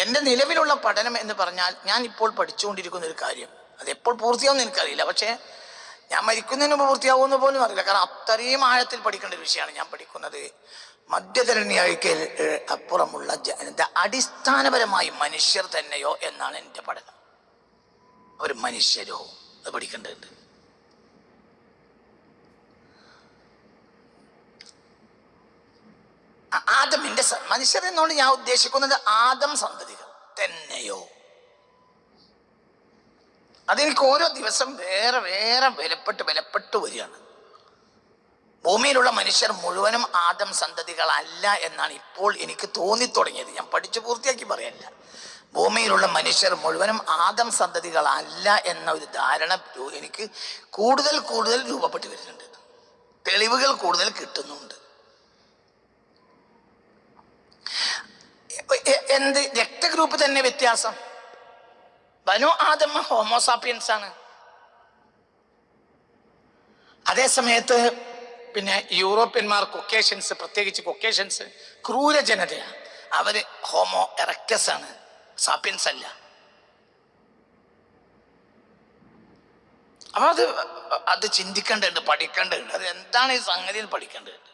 എൻ്റെ നിലവിലുള്ള പഠനം എന്ന് പറഞ്ഞാൽ ഞാൻ ഇപ്പോൾ പഠിച്ചുകൊണ്ടിരിക്കുന്ന ഒരു കാര്യം, അത് എപ്പോൾ പൂർത്തിയാവുമെന്ന് എനിക്കറിയില്ല. പക്ഷേ ഞാൻ മരിക്കുന്നതിന് മുമ്പ് പൂർത്തിയാവുമെന്ന് പോലും അറിയില്ല. കാരണം അത്രയും ആഴത്തിൽ പഠിക്കേണ്ട ഒരു വിഷയമാണ് ഞാൻ പഠിക്കുന്നത്. മധ്യധരണിക്ക് അപ്പുറമുള്ള അടിസ്ഥാനപരമായി മനുഷ്യർ തന്നെയോ എന്നാണ് എൻ്റെ പഠനം. അവർ മനുഷ്യരോ, അത് പഠിക്കേണ്ടതുണ്ട്. ആദമിന്റെ മനുഷ്യർ എന്നോട് ഞാൻ ഉദ്ദേശിക്കുന്നത് ആദം സന്തതികൾ തന്നെയോ. അതെനിക്ക് ഓരോ ദിവസം വേറെ വേറെ വിലപ്പെട്ട് വരികയാണ്. ഭൂമിയിലുള്ള മനുഷ്യർ മുഴുവനും ആദം സന്തതികളല്ല എന്നാണ് ഇപ്പോൾ എനിക്ക് തോന്നിത്തുടങ്ങിയത്. ഞാൻ പഠിച്ചു പൂർത്തിയാക്കി പറയല്ല. ഭൂമിയിലുള്ള മനുഷ്യർ മുഴുവനും ആദം സന്തതികളല്ല എന്ന ഒരു ധാരണ എനിക്ക് കൂടുതൽ രൂപപ്പെട്ടു വരുന്നുണ്ട്. തെളിവുകൾ കൂടുതൽ കിട്ടുന്നുണ്ട്. എന്ത് രക്തഗ്രൂപ്പ് തന്നെ വ്യത്യാസം. ബനു ആദം ഹോമോസാപ്പിയൻസ് ആണ്. അതേ സമയത്ത് പിന്നെ യൂറോപ്യന്മാർ കൊക്കേഷ്യൻസ്, പ്രത്യേകിച്ച് കൊക്കേഷ്യൻസ് ക്രൂര ജനതയാണ്. അവര് ഹോമോ എറക്ടസ് ആണ്, സാപ്പിയൻസ് അല്ല. അപ്പൊ അത് ചിന്തിക്കേണ്ടതുണ്ട്, പഠിക്കേണ്ടതുണ്ട്. അത് എന്താണ് ഈ സംഗതി പഠിക്കേണ്ടതുണ്ട്.